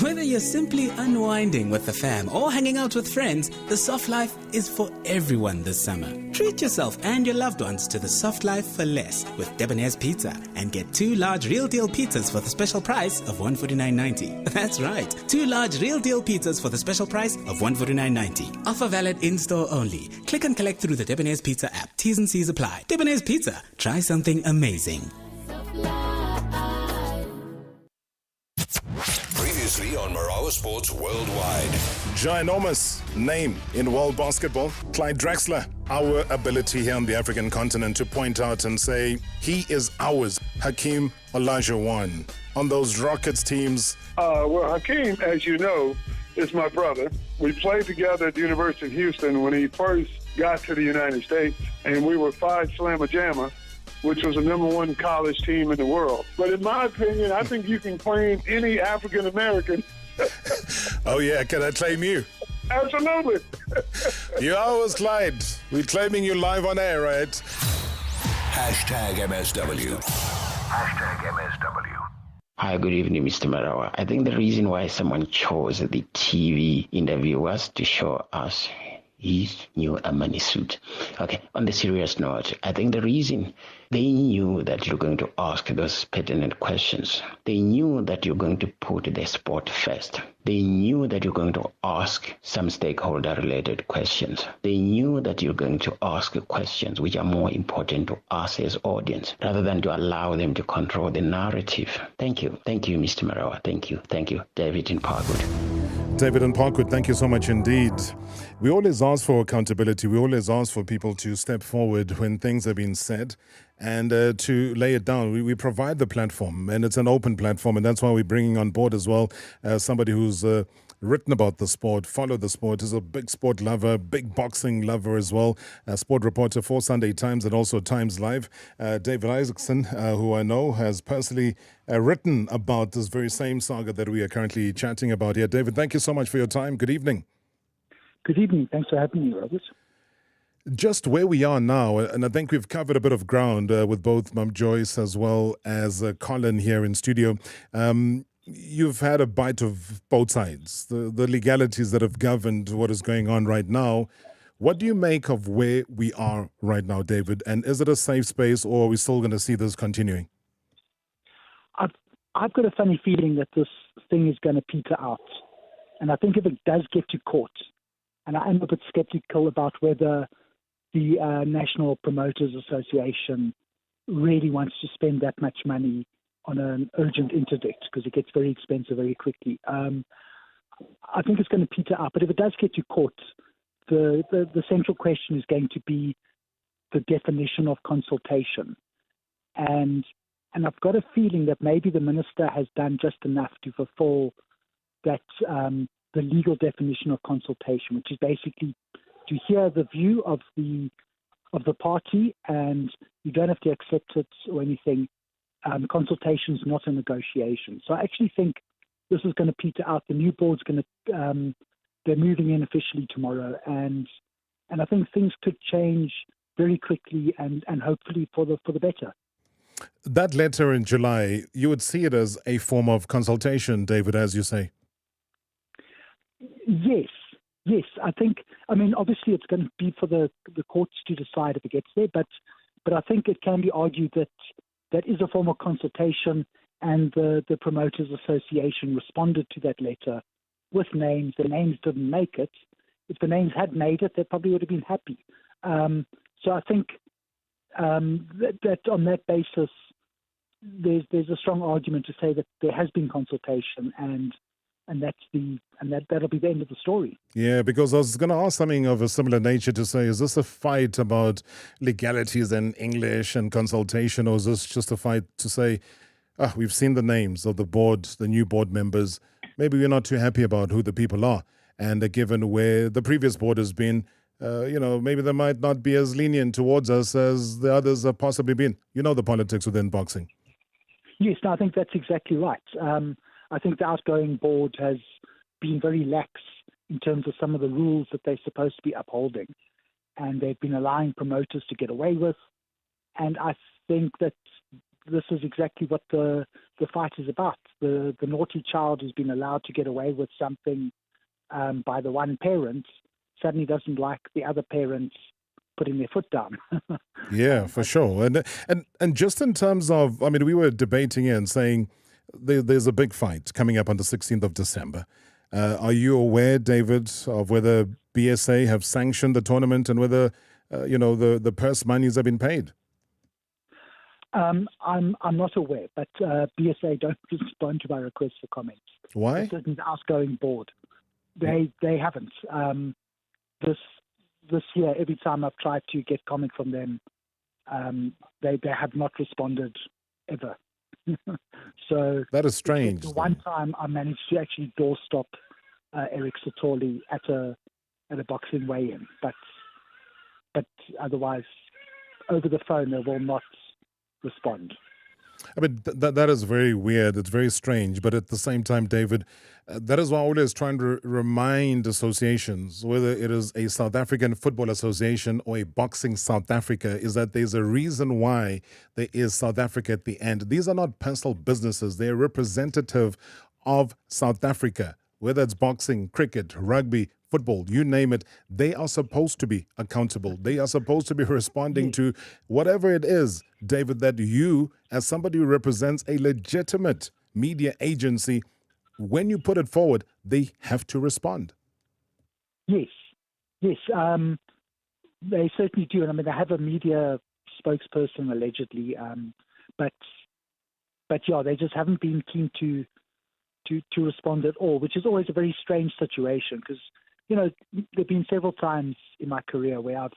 Whether you're simply unwinding with the fam or hanging out with friends, the Soft Life is for everyone this summer. Treat yourself and your loved ones to the Soft Life for less with Debonair's Pizza and get 2 large Real Deal pizzas for the special price of $149.90. That's right, 2 large Real Deal pizzas for the special price of $149.90. Offer valid in-store only. Click and collect through the Debonair's Pizza app. T's and C's apply. Debonair's Pizza. Try something amazing. Previously on Marawa Sports Worldwide. Ginormous name in world basketball, Clyde Draxler. Our ability here on the African continent to point out and say, he is ours. Hakeem Olajuwon. On those Rockets teams. Well, Hakeem, as you know, is my brother. We played together at the University of Houston when he first got to the United States, and we were Phi Slamma Jamma. which was the #1 college team in the world. But in my opinion, I think you can claim any African American. Oh, yeah. Can I claim you? Absolutely. You're ours, Clyde. We're claiming you live on air, right? Hashtag MSW. Hashtag MSW. Hi, good evening, Mr. Marawa. I think the reason why someone chose the TV interview was to show us his new Armani suit. Okay, on the serious note, I think the reason they knew that you're going to ask those pertinent questions. They knew that you're going to put the sport first. They knew that you're going to ask some stakeholder-related questions. They knew that you're going to ask questions which are more important to us as audience, rather than to allow them to control the narrative. Thank you. Thank you, Mr. Marawa. Thank you. Thank you, David in Parkwood. David and Parkwood, thank you so much indeed. We always ask for accountability. We always ask for people to step forward when things have been said and to lay it down. We provide the platform, and it's an open platform, and that's why we're bringing on board as well somebody who's written about the sport, followed the sport, is a big sport lover, big boxing lover as well, a sport reporter for Sunday Times and also Times Live. David Isaacson, who I know has personally written about this very same saga that we are currently chatting about here. David, thank you so much for your time. Good evening. Good evening. Thanks for having me, Robert. Just where we are now, and I think we've covered a bit of ground with both Mum Joyce as well as Colin here in studio. You've had a bite of both sides, the legalities that have governed what is going on right now. What do you make of where we are right now, David? And is it a safe space, or are we still going to see this continuing? I've got a funny feeling that this thing is going to peter out. And I think if it does get to court, and I'm a bit skeptical about whether the National Promoters Association really wants to spend that much money on an urgent interdict, because it gets very expensive very quickly. I think it's going to peter out. But if it does get to court, the central question is going to be the definition of consultation. And I've got a feeling that maybe the minister has done just enough to fulfill that the legal definition of consultation, which is basically to hear the view of the party, and you don't have to accept it or anything. Consultation is not a negotiation. So I actually think this is going to peter out. The new board's going to they're moving in officially tomorrow, and I think things could change very quickly and hopefully for the better. That letter in July, you would see it as a form of consultation, David, as you say. Yes. I mean, obviously it's going to be for the courts to decide if it gets there, but I think it can be argued that that is a form of consultation, and the Promoters Association responded to that letter with names. The names didn't make it. If the names had made it, they probably would have been happy. So I think that on that basis, there's a strong argument to say that there has been consultation, and that'll be the end of the story. Yeah, because I was going to ask something of a similar nature to say, is this a fight about legalities and English and consultation, or is this just a fight to say, we've seen the names of the board, the new board members, maybe we're not too happy about who the people are, and given where the previous board has been, maybe they might not be as lenient towards us as the others have possibly been. You know the politics within boxing. Yes, no, I think that's exactly right. I think the outgoing board has been very lax in terms of some of the rules that they're supposed to be upholding, and they've been allowing promoters to get away with. And I think that this is exactly what the fight is about. The naughty child who's been allowed to get away with something by the one parent suddenly doesn't like the other parents putting their foot down. Yeah, for sure. And just in terms of, I mean, we were debating and saying there's a big fight coming up on the 16th of December. Are you aware, David, of whether BSA have sanctioned the tournament and whether, the purse monies have been paid? I'm not aware, but BSA don't respond to my requests for comments. Why? It isn't the outgoing board. They haven't. This year, every time I've tried to get comment from them, they have not responded ever. So that is strange. The one time I managed to actually doorstop Eric Satorli at a boxing weigh-in, but otherwise over the phone they will not respond. I mean, that is very weird. It's very strange. But at the same time, David, that is why I'm always trying to remind associations, whether it is a South African Football Association or a Boxing South Africa, is that there's a reason why there is South Africa at the end. These are not personal businesses. They're representative of South Africa, whether it's boxing, cricket, rugby, football, you name it. They are supposed to be accountable. They are supposed to be responding to whatever it is, David, that you, as somebody who represents a legitimate media agency, when you put it forward, they have to respond. Yes, they certainly do. And I mean, they have a media spokesperson allegedly, but yeah, they just haven't been keen to respond at all, which is always a very strange situation because, you know, there have been several times in my career where I've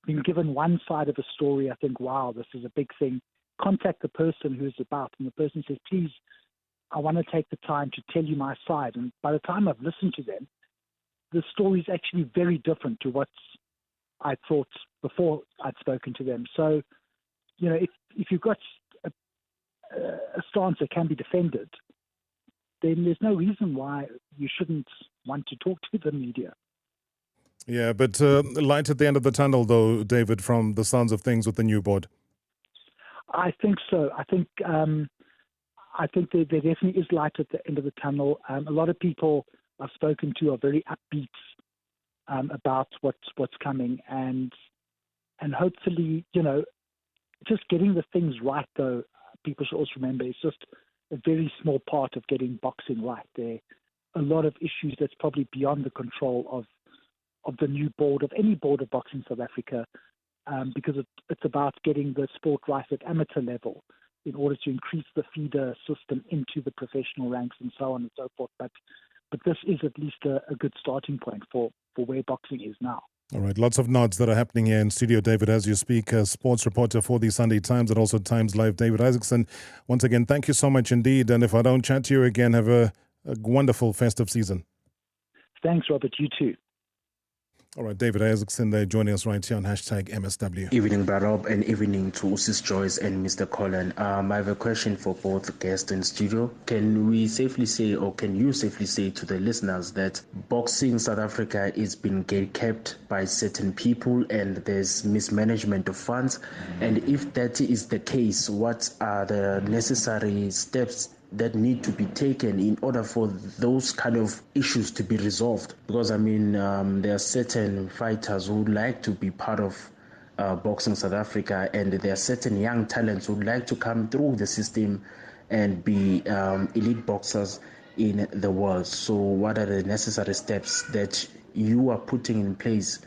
been given one side of a story. I think, wow, this is a big thing. Contact the person who it's about, and the person says, please, I want to take the time to tell you my side. And by the time I've listened to them, the story is actually very different to what I thought before I'd spoken to them. So, you know, if you've got a stance that can be defended, then there's no reason why you shouldn't want to talk to the media. Yeah, but light at the end of the tunnel, though, David, from the sounds of things with the new board. I think so. I think there definitely is light at the end of the tunnel. A lot of people I've spoken to are very upbeat about what's coming, and hopefully, you know, just getting the things right. Though people should also remember it's just a very small part of getting boxing right. There are a lot of issues that's probably beyond the control of the new board, of any board of Boxing South Africa, because it's about getting the sport right at amateur level in order to increase the feeder system into the professional ranks and so on and so forth. But this is at least a good starting point for where boxing is now. All right, lots of nods that are happening here in studio, David, as you speak. Sports reporter for the Sunday Times and also Times Live, David Isaacson. Once again, thank you so much indeed. And if I don't chat to you again, have a wonderful festive season. Thanks, Robert. You too. All right, David Isaacson there joining us right here on #MSW. Evening, Rob, and evening to Sis Joyce and Mr. Colin. I have a question for both guests in studio. Can we safely say, or can you safely say to the listeners that Boxing South Africa is being kept by certain people and there's mismanagement of funds? And if that is the case, what are the necessary steps that need to be taken in order for those kind of issues to be resolved? Because, I mean, there are certain fighters who would like to be part of Boxing South Africa, and there are certain young talents who would like to come through the system and be elite boxers in the world. So what are the necessary steps that you are putting in place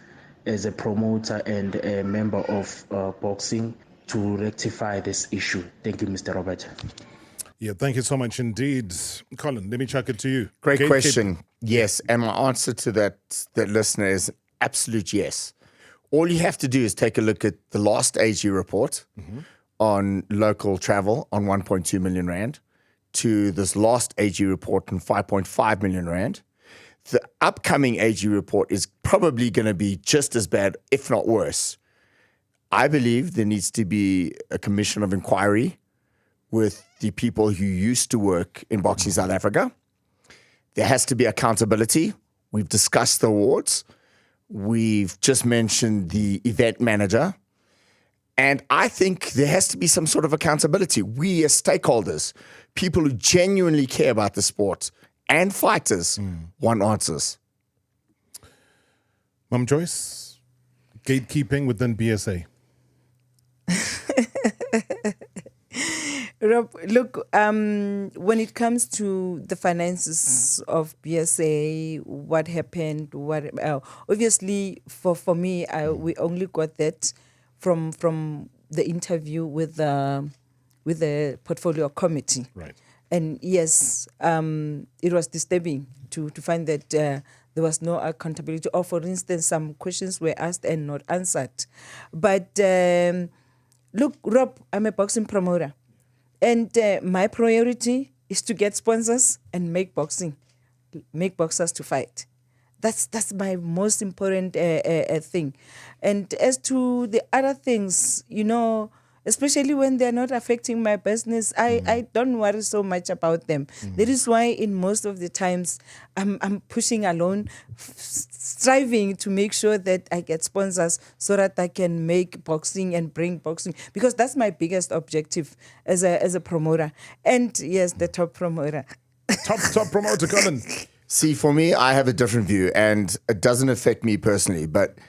as a promoter and a member of boxing to rectify this issue? Thank you, Mr. Robert. Yeah, thank you so much indeed. Colin, let me chuck it to you. Great question. Yes, and my answer to that listener is absolute yes. All you have to do is take a look at the last AG report on local travel on 1.2 million rand to this last AG report on 5.5 million rand. The upcoming AG report is probably going to be just as bad, if not worse. I believe there needs to be a commission of inquiry with the people who used to work in Boxing South Africa. There has to be accountability. We've discussed the awards. We've just mentioned the event manager. And I think there has to be some sort of accountability. We as stakeholders, people who genuinely care about the sport and fighters, want answers. Mum Joyce, gatekeeping within BSA. Rob, look, when it comes to the finances of BSA, what happened, obviously for me, we only got that from the interview with the portfolio committee. Right. And yes, it was disturbing to find that there was no accountability, or for instance, some questions were asked and not answered. But look, Rob, I'm a boxing promoter. And my priority is to get sponsors and make boxers to fight. That's my most important thing. And as to the other things, you know, especially when they're not affecting my business. I don't worry so much about them. That is why in most of the times I'm pushing alone, striving to make sure that I get sponsors so that I can make boxing and bring boxing, because that's my biggest objective as a promoter. And yes, the top promoter. Top promoter, Colin. See, for me, I have a different view, and it doesn't affect me personally, but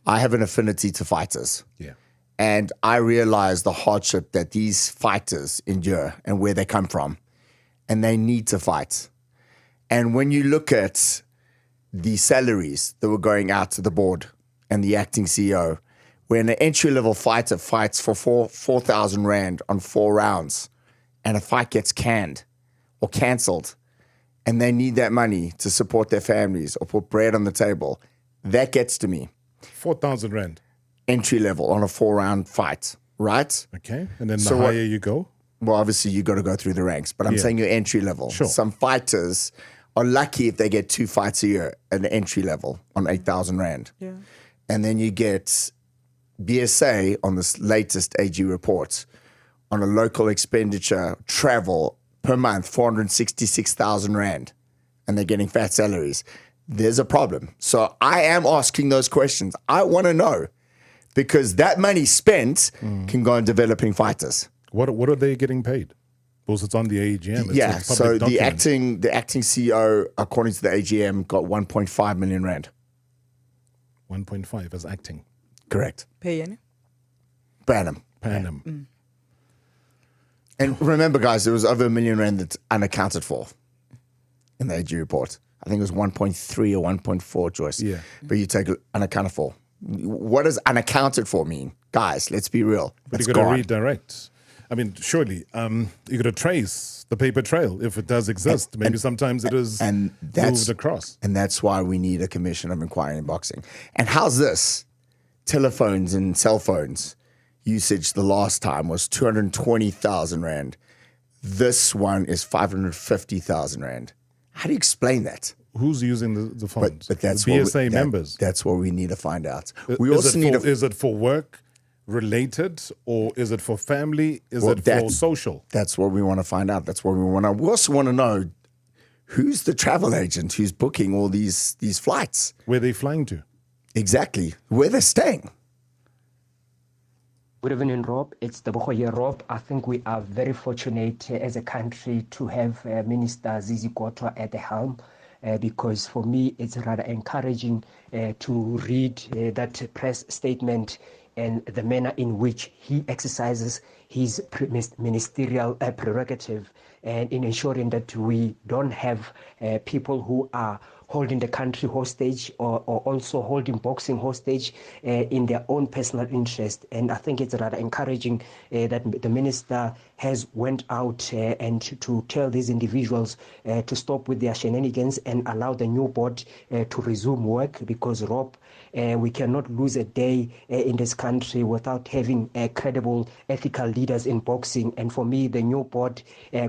I have an affinity to fighters. Yeah. And I realize the hardship that these fighters endure and where they come from. And they need to fight. And when you look at the salaries that were going out to the board and the acting CEO, when an entry-level fighter fights for 4,000 Rand on 4 rounds and a fight gets canned or cancelled, and they need that money to support their families or put bread on the table, that gets to me. 4,000 Rand. Entry level on a 4-round fight, right? Okay. And then the higher you go? Well, obviously, you got to go through the ranks, but I'm saying your entry level. Sure. Some fighters are lucky if they get 2 fights a year at the entry level on 8,000 Rand. Yeah. And then you get BSA on this latest AG report on a local expenditure travel per month, 466,000 Rand, and they're getting fat salaries. There's a problem. So I am asking those questions. I want to know, because that money spent can go on developing fighters. What are they getting paid? Because it's on the AGM. It's so public the document. acting CEO, according to the AGM, got 1.5 million Rand. 1.5 as acting. Correct. Per annum. Per annum. Per annum. And remember, guys, there was over 1 million Rand that's unaccounted for in the AG report. I think it was 1.3 or 1.4, Joyce. Yeah. But you take unaccounted for. What does unaccounted for mean? Guys, let's be real. But It's you got to gone. redirect. I mean, surely you got to trace the paper trail if it does exist. Maybe sometimes it is moved across. And that's why we need a commission of inquiry in boxing. And how's this? Telephones and cell phones usage the last time was 220,000 Rand. This one is 550,000 Rand. How do you explain that? Who's using the phones? But that's the what BSA members. That's what we need to find out. Is it for work related, or is it for family? Is it for social? That's what we want to find out. That's what we want to. We also want to know who's the travel agent who's booking all these flights. Where they flying to? Exactly. Where they're staying. Good evening, Rob. It's the Bohoye Rob. I think we are very fortunate as a country to have Minister Zizi Kodwa at the helm, because for me it's rather encouraging to read that press statement and the manner in which he exercises his ministerial prerogative, and in ensuring that we don't have people who are holding the country hostage or also holding boxing hostage in their own personal interest. And I think it's rather encouraging that the minister has went out and to tell these individuals to stop with their shenanigans and allow the new board to resume work, because, Rob, we cannot lose a day in this country without having credible, ethical leaders in boxing. And for me, the new board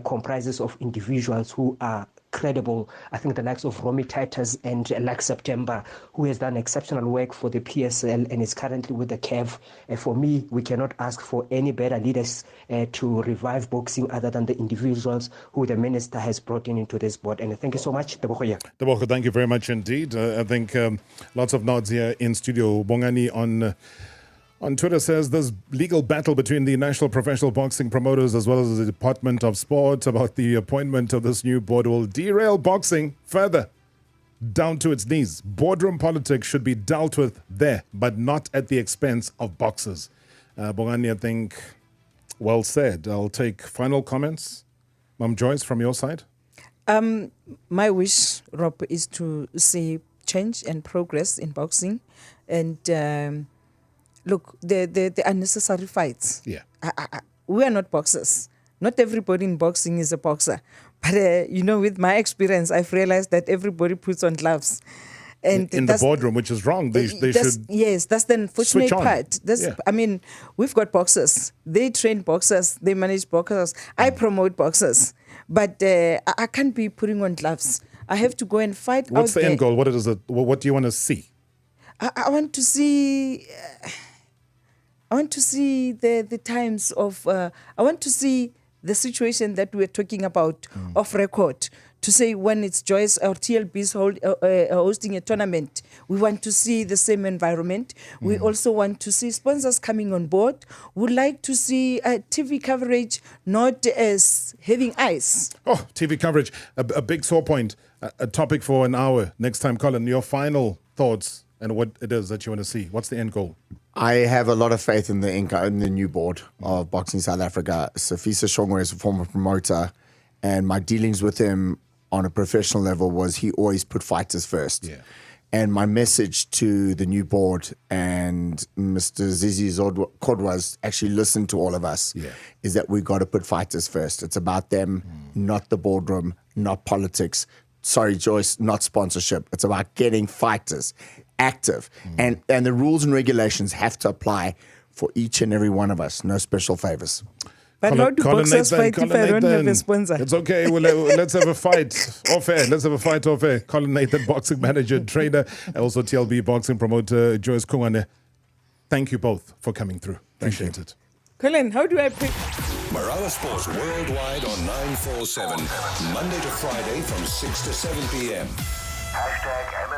comprises of individuals who are credible. I think the likes of Romy Titus and Lex September, who has done exceptional work for the PSL and is currently with the CAF. For me, we cannot ask for any better leaders to revive boxing other than the individuals who the minister has brought into this board. And thank you so much, Tebogo. Tebogo, thank you very much indeed. I think lots of nods here in studio. Bongani on Twitter says there's legal battle between the National Professional Boxing Promoters as well as the Department of Sport about the appointment of this new board will derail boxing further down to its knees. Boardroom politics should be dealt with there, but not at the expense of boxers. Bongani, I think, well said. I'll take final comments. Ma'am Joyce, from your side. My wish, Rob, is to see change and progress in boxing. And look, the unnecessary fights. Yeah. We are not boxers. Not everybody in boxing is a boxer. But, with my experience, I've realized that everybody puts on gloves. And in the boardroom, which is wrong. They should. Yes, that's the unfortunate part. I mean, we've got boxers. They train boxers. They manage boxers. I promote boxers. But I can't be putting on gloves. I have to go and fight. What's the end goal? What do you want to see? I want to see I want to see the times of, I want to see the situation that we're talking about off record, to say when it's Joyce or TLB's hosting a tournament, we want to see the same environment. We also want to see sponsors coming on board. Would like to see TV coverage, not as having eyes. Oh, TV coverage, a big sore point, a topic for an hour. Next time, Colin, your final thoughts and what it is that you want to see. What's the end goal? I have a lot of faith in the new board of Boxing South Africa. Safisa Shongwe is a former promoter, and my dealings with him on a professional level was he always put fighters first. Yeah. And my message to the new board and Mr. Zizi Kodwa's actually listen to all of us is that we got to put fighters first. It's about them, not the boardroom, not politics. Sorry, Joyce, not sponsorship. It's about getting fighters active. And the rules and regulations have to apply for each and every one of us. No special favors. But how do boxers fight if I don't have a sponsor? It's okay. Well, let's have a fight off air. Let's have a fight off air. Colin Nathan, boxing manager, trainer, and also TLB boxing promoter, Joyce Kungwane. Thank you both for coming through. Appreciate it. Colin, how do I pick? Marawa Sports Worldwide on 947. Monday to Friday from 6 to 7 p.m. #MS